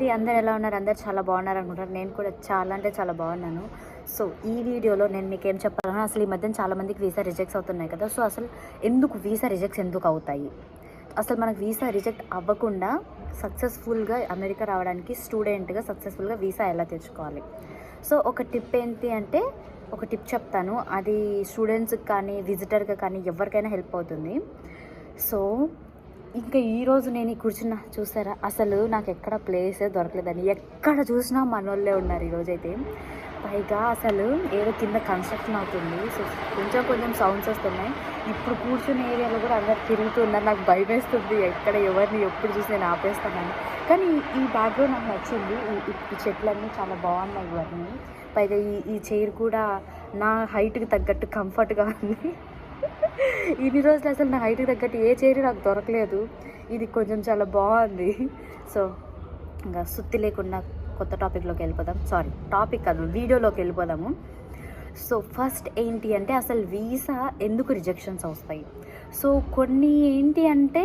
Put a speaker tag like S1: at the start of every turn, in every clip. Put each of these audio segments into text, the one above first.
S1: అండి, అందరు ఎలా ఉన్నారు? అందరు చాలా బాగున్నారు అనుకుంటారు. నేను కూడా చాలా అంటే చాలా బాగున్నాను. సో ఈ వీడియోలో నేను మీకు ఏం చెప్పాలన్నా, అసలు ఈ మధ్యన చాలామందికి వీసా రిజెక్ట్స్ అవుతున్నాయి కదా. సో అసలు ఎందుకు వీసా రిజెక్ట్స్ ఎందుకు అవుతాయి, అసలు మనకు వీసా రిజెక్ట్ అవ్వకుండా సక్సెస్ఫుల్గా అమెరికా రావడానికి స్టూడెంట్గా సక్సెస్ఫుల్గా వీసా ఎలా తెచ్చుకోవాలి. సో ఒక టిప్ ఏంటి అంటే, ఒక టిప్ చెప్తాను, అది స్టూడెంట్స్కి కానీ విజిటర్గా కానీ ఎవరికైనా హెల్ప్ అవుతుంది. సో ఇంకా ఈరోజు నేను కూర్చున్నా చూసారా, అసలు నాకు ఎక్కడ ప్లేస్ దొరకలేదని, ఎక్కడ చూసినా మనోళ్ళే ఉన్నారు ఈరోజైతే. పైగా అసలు ఏదో కింద కన్స్ట్రక్షన్ అవుతుంది. సో కొంచెం సౌండ్స్ వస్తున్నాయి. ఇప్పుడు కూర్చున్న ఏరియాలో కూడా అందరు తిరుగుతున్నారు. నాకు భయం వేస్తుంది, ఎక్కడ ఎవరిని ఎప్పుడు చూసి నేను ఆపేస్తానని. కానీ ఈ బ్యాక్గ్రౌండ్ నాకు నచ్చింది. ఈ చెట్లన్నీ చాలా బాగున్నాయి ఇవన్నీ. పైగా ఈ చైర్ కూడా నా హైట్కి తగ్గట్టు కంఫర్ట్గా ఉంది. ఇన్ని రోజులు అసలు నా హైట్కి తగ్గట్టు ఏ చైర్ నాకు దొరకలేదు. ఇది కొంచెం చాలా బాగుంది. సో ఇంకా సుత్తి లేకుండా కొత్త టాపిక్లోకి వెళ్ళిపోదాం. టాపిక్ కాదు, వీడియోలోకి వెళ్ళిపోదాము. సో ఫస్ట్ ఏంటి అంటే, అసలు వీసా ఎందుకు రిజెక్షన్స్ వస్తాయి. సో కొన్ని ఏంటి అంటే,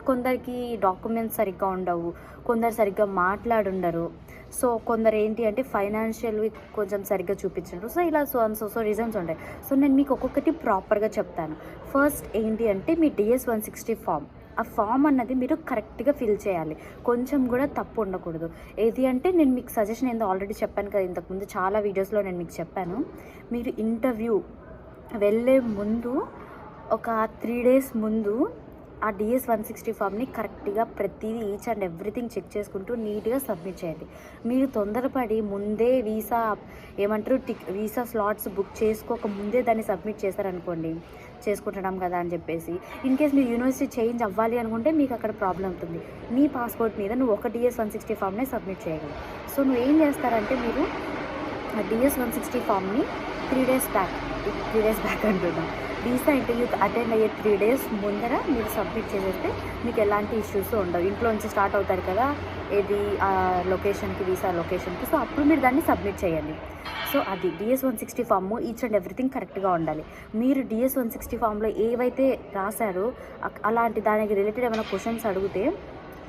S1: కొందరికి డాక్యుమెంట్స్ సరిగ్గా ఉండవు, కొందరు సరిగ్గా మాట్లాడుండరు. సో కొందరు ఏంటి అంటే ఫైనాన్షియల్వి కొంచెం సరిగ్గా చూపించండి. సో ఇలా సో రీజన్స్ ఉంటాయి. సో నేను మీకు ఒక్కొక్కటి ప్రాపర్గా చెప్తాను. ఫస్ట్ ఏంటి అంటే, మీ DS-160 ఫామ్, ఆ ఫామ్ అన్నది మీరు కరెక్ట్గా ఫిల్ చేయాలి. కొంచెం కూడా తప్పు ఉండకూడదు. ఏది అంటే, నేను మీకు సజెషన్ ఏందో ఆల్రెడీ చెప్పాను కదా ఇంతకుముందు చాలా వీడియోస్లో నేను మీకు చెప్పాను. మీరు ఇంటర్వ్యూ వెళ్ళే ముందు ఒక 3 days ముందు ఆ DS-160 ఫామ్ని కరెక్ట్గా ప్రతిదీ ఈచ్ అండ్ ఎవ్రీథింగ్ చెక్ చేసుకుంటూ నీట్గా సబ్మిట్ చేయండి. మీరు తొందరపడి ముందే వీసా స్లాట్స్ బుక్ చేసుకోక ముందే దాన్ని సబ్మిట్ చేశారనుకోండి, చేసుకుంటున్నాం కదా అని చెప్పేసి, ఇన్ కేస్ మీరు యూనివర్సిటీ చేంజ్ అవ్వాలి అనుకుంటే మీకు అక్కడ ప్రాబ్లం అవుతుంది. నీ పాస్పోర్ట్ మీద నువ్వు ఒక DS-160 ఫామ్నే సబ్మిట్ చేయగలవు. సో నువ్వు ఏం చేస్తారంటే, మీరు ఆ DS-160 ఫామ్ని 3 days బ్యాక్ అంటున్నాం, వీసా ఇంటర్వ్యూకి అటెండ్ అయ్యే 3 days ముందర మీరు సబ్మిట్ చేసేస్తే మీకు ఎలాంటి ఇష్యూస్ ఉండవు. ఇంట్లో నుంచి స్టార్ట్ అవుతారు కదా ఏది ఆ లొకేషన్కి, వీసా లొకేషన్కి. సో అప్పుడు మీరు దాన్ని సబ్మిట్ చేయండి. సో అది DS-160 form each and everything కరెక్ట్గా ఉండాలి. మీరు DS-160 ఫామ్లో ఏవైతే రాశారో అలాంటి దానికి రిలేటెడ్ ఏమైనా క్వశ్చన్స్ అడిగితే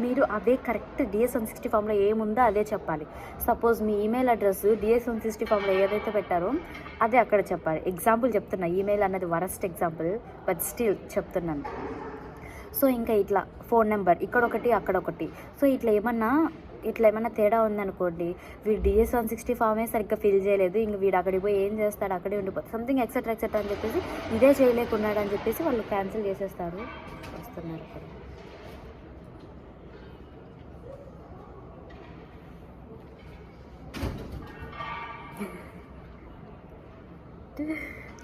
S1: మీరు అవే కరెక్ట్ DS-160 ఫామ్లో ఏముందో అదే చెప్పాలి. సపోజ్ మీ ఈమెయిల్ అడ్రస్ DS-160 ఫామ్లో ఏదైతే పెట్టారో అదే అక్కడ చెప్పాలి. ఎగ్జాంపుల్ చెప్తున్నా, ఈమెయిల్ అన్నది వరస్ట్ ఎగ్జాంపుల్, బట్ స్టిల్ చెప్తున్నాను. సో ఇంకా ఇట్లా ఫోన్ నెంబర్ ఇక్కడొకటి అక్కడొకటి. సో ఇట్లా ఏమన్నా తేడా ఉందనుకోండి, వీడు DS-160 ఫామే సరిగ్గా ఫిల్ చేయలేదు, ఇంక వీడు అక్కడికి పోయి ఏం చేస్తాడు, అక్కడే ఉండిపోతుంది, సంథింగ్ ఎక్సెట్రా అని చెప్పేసి ఇదే చేయలేకున్నాడు అని చెప్పేసి వాళ్ళు క్యాన్సిల్ చేసేస్తారు. వస్తున్నారు అక్కడ.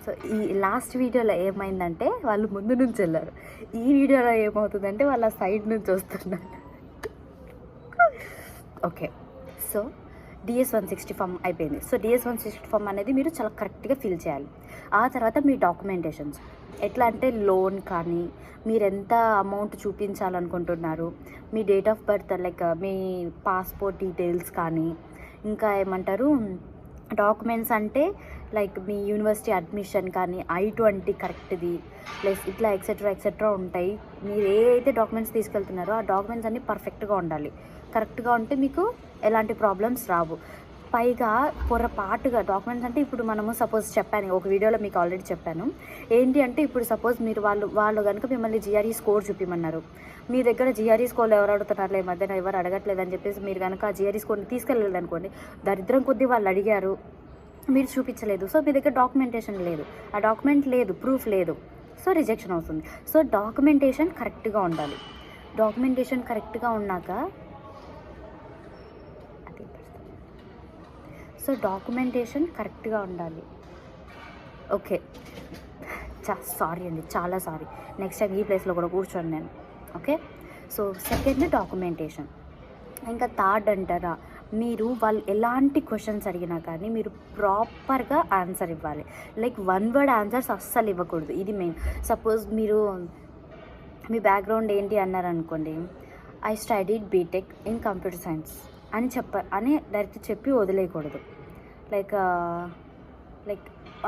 S1: సో ఈ లాస్ట్ వీడియోలో ఏమైందంటే, వాళ్ళు ముందు నుంచి వెళ్ళారు. ఈ వీడియోలో ఏమవుతుందంటే, వాళ్ళ సైడ్ నుంచి వస్తున్నారు. ఓకే, సో DS-160 ఫామ్ అయిపోయింది. సో DS-160 ఫామ్ అనేది మీరు చాలా కరెక్ట్గా ఫిల్ చేయాలి. ఆ తర్వాత మీ డాక్యుమెంటేషన్స్ ఎట్లా అంటే, లోన్ కానీ, మీరు ఎంత అమౌంట్ చూపించాలనుకుంటున్నారు, మీ డేట్ ఆఫ్ బర్త్, లైక్ మీ పాస్పోర్ట్ డీటెయిల్స్ కానీ, ఇంకా ఏమంటారు డాక్యుమెంట్స్ అంటే లైక్ మీ యూనివర్సిటీ అడ్మిషన్ కానీ, I-20 కరెక్ట్ది, ప్లస్ ఇట్లా ఎక్సెట్రా ఉంటాయి. మీరు ఏ అయితే డాక్యుమెంట్స్ తీసుకెళ్తున్నారో ఆ డాక్యుమెంట్స్ అన్నీ పర్ఫెక్ట్గా ఉండాలి. కరెక్ట్గా ఉంటే మీకు ఎలాంటి ప్రాబ్లమ్స్ రావు. పైగా పొరపాటుగా డాక్యుమెంట్స్ అంటే, ఇప్పుడు మనము సపోజ్ చెప్పాను ఒక వీడియోలో మీకు ఆల్రెడీ చెప్పాను ఏంటి అంటే, ఇప్పుడు సపోజ్ మీరు వాళ్ళు కనుక మిమ్మల్ని GRE స్కోర్ చూపించమన్నారు, మీ దగ్గర GRE స్కోర్లు ఎవరు అడుగుతున్నారులే ఈ మధ్యన ఎవరు అడగట్లేదని చెప్పేసి మీరు కనుక ఆ GRE స్కోర్ని తీసుకెళ్ళలేదు అనుకోండి, దరిద్రం కొద్దీ వాళ్ళు అడిగారు, మీరు చూపించలేదు, సో మీ దగ్గర డాక్యుమెంటేషన్ లేదు, ఆ డాక్యుమెంట్ లేదు, ప్రూఫ్ లేదు, సో రిజెక్షన్ అవుతుంది. సో డాక్యుమెంటేషన్ కరెక్ట్గా ఉండాలి. డాక్యుమెంటేషన్ కరెక్ట్గా ఉన్నాక ఓకే, సారీ అండి, చాలా సారీ. నెక్స్ట్ టైం ఈ ప్లేస్లో కూడా కూర్చోను నేను. Okay, so second documentation. ఇంకా థర్డ్ అంటారా, మీరు వాళ్ళు ఎలాంటి క్వశ్చన్స్ అడిగినా కానీ మీరు ప్రాపర్గా ఆన్సర్ ఇవ్వాలి. లైక్ 1 word ఆన్సర్స్ అస్సలు ఇవ్వకూడదు. ఇది మెయిన్. సపోజ్ మీరు మీ బ్యాక్గ్రౌండ్ ఏంటి అన్నారనుకోండి, I studied BTech in computer science అని డైరెక్ట్ చెప్పి వదిలేయకూడదు. లైక్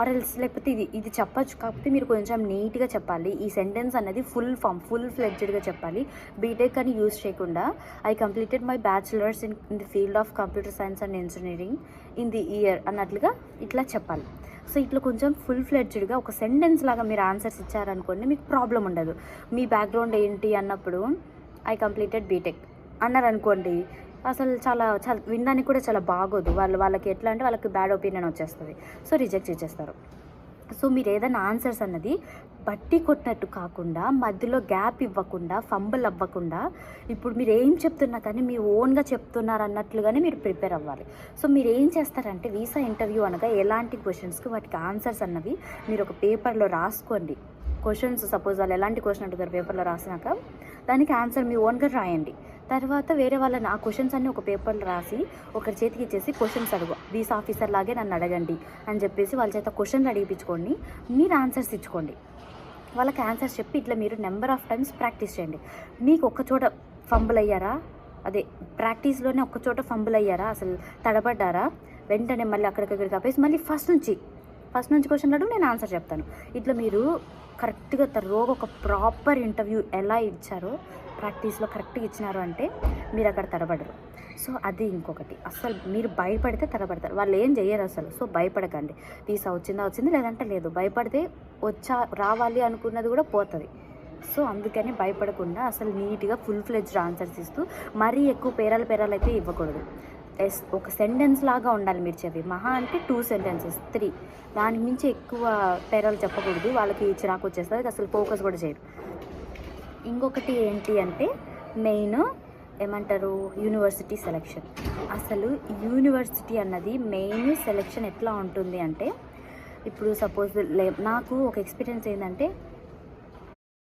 S1: ఆర్ ఎల్స్ లేకపోతే ఇది చెప్పచ్చు, కాకపోతే మీరు కొంచెం నీట్గా చెప్పాలి. ఈ సెంటెన్స్ అనేది ఫుల్ ఫ్లెడ్జ్డ్గా చెప్పాలి. బీటెక్ అని యూజ్ చేయకుండా I completed my bachelors in the field of computer science and engineering in the year అన్నట్లుగా ఇట్లా చెప్పాలి. సో ఇట్లా కొంచెం ఫుల్ ఫ్లెడ్జ్డ్గా ఒక సెంటెన్స్ లాగా మీరు ఆన్సర్స్ ఇచ్చారనుకోండి, మీకు ప్రాబ్లం ఉండదు. మీ బ్యాక్గ్రౌండ్ ఏంటి అన్నప్పుడు ఐ కంప్లీటెడ్ బీటెక్ అన్నారనుకోండి, అసలు చాలా వినడానికి కూడా చాలా బాగోదు. వాళ్ళకి ఎట్లా అంటే వాళ్ళకి బ్యాడ్ ఒపీనియన్ వచ్చేస్తుంది. సో రిజెక్ట్ చేసేస్తారు. సో మీరు ఏదైనా ఆన్సర్స్ అన్నది బట్టి కొట్టినట్టు కాకుండా, మధ్యలో గ్యాప్ ఇవ్వకుండా, ఫంబుల్ అవ్వకుండా, ఇప్పుడు మీరు ఏం చెప్తున్నా కానీ మీ ఓన్గా చెప్తున్నారు అన్నట్లుగానే మీరు ప్రిపేర్ అవ్వాలి. సో మీరు ఏం చేస్తారంటే వీసా ఇంటర్వ్యూ అనగా ఎలాంటి క్వశ్చన్స్కి వాటికి ఆన్సర్స్ అన్నవి మీరు ఒక పేపర్లో రాసుకోండి. క్వశ్చన్స్ సపోజ్ వాళ్ళు ఎలాంటి క్వశ్చన్ అడుగుతారు పేపర్లో రాసినాక దానికి ఆన్సర్ మీ ఓన్గా రాయండి. తర్వాత వేరే వాళ్ళని ఆ క్వశ్చన్స్ అన్నీ ఒక పేపర్లో రాసి ఒకరి చేతికి ఇచ్చేసి క్వశ్చన్స్ అడుగు, వీసా ఆఫీసర్ లాగే నన్ను అడగండి అని చెప్పేసి వాళ్ళ చేత క్వశ్చన్లు అడిగించుకోండి. మీరు ఆన్సర్స్ ఇచ్చుకోండి. వాళ్ళకి ఆన్సర్స్ చెప్పి ఇట్లా మీరు నెంబర్ ఆఫ్ టైమ్స్ ప్రాక్టీస్ చేయండి. మీకు ఒక్కచోట ఫంబుల్ అయ్యారా, అదే ప్రాక్టీస్లోనే ఒక్కచోట ఫంబుల్ అయ్యారా, అసలు తడబడ్డారా, వెంటనే మళ్ళీ అక్కడికక్కడికి ఆపేసి మళ్ళీ ఫస్ట్ నుంచి క్వశ్చన్ అడుగు, నేను ఆన్సర్ చెప్తాను. ఇట్లా మీరు కరెక్ట్గా తరోగా ఒక ప్రాపర్ ఇంటర్వ్యూ ఎలా ఇచ్చారో ప్రాక్టీస్లో కరెక్ట్గా ఇచ్చినారు అంటే మీరు అక్కడ తడబడరు. సో అది ఇంకొకటి, అసలు మీరు భయపడితే తడబడతారు. వాళ్ళు ఏం చేయరు అసలు. సో భయపడకండి. వీసా వచ్చింది లేదంటే లేదు. భయపడితే రావాలి అనుకున్నది కూడా పోతుంది. సో అందుకని భయపడకుండా అసలు నీట్గా ఫుల్ ఫ్లెడ్జ్డ్ ఆన్సర్స్ ఇస్తూ మరీ ఎక్కువ పేరాలు అయితే ఇవ్వకూడదు. ఒక సెంటెన్స్ లాగా ఉండాలి మీరు చెప్పి. మహా అంటే 2 sentences 3, దానికి మించి ఎక్కువ పేరాలు చెప్పకూడదు. వాళ్ళకి చిరాకు వచ్చేస్తుంది, అసలు ఫోకస్ కూడా చేయరు. ఇంకొకటి ఏంటి అంటే మెయిన్ ఏమంటారు, యూనివర్సిటీ సెలెక్షన్. అసలు యూనివర్సిటీ అన్నది మెయిన్ సెలెక్షన్ ఎట్లా ఉంటుంది అంటే, ఇప్పుడు సపోజ్ నాకు ఒక ఎక్స్పీరియన్స్ ఏంటంటే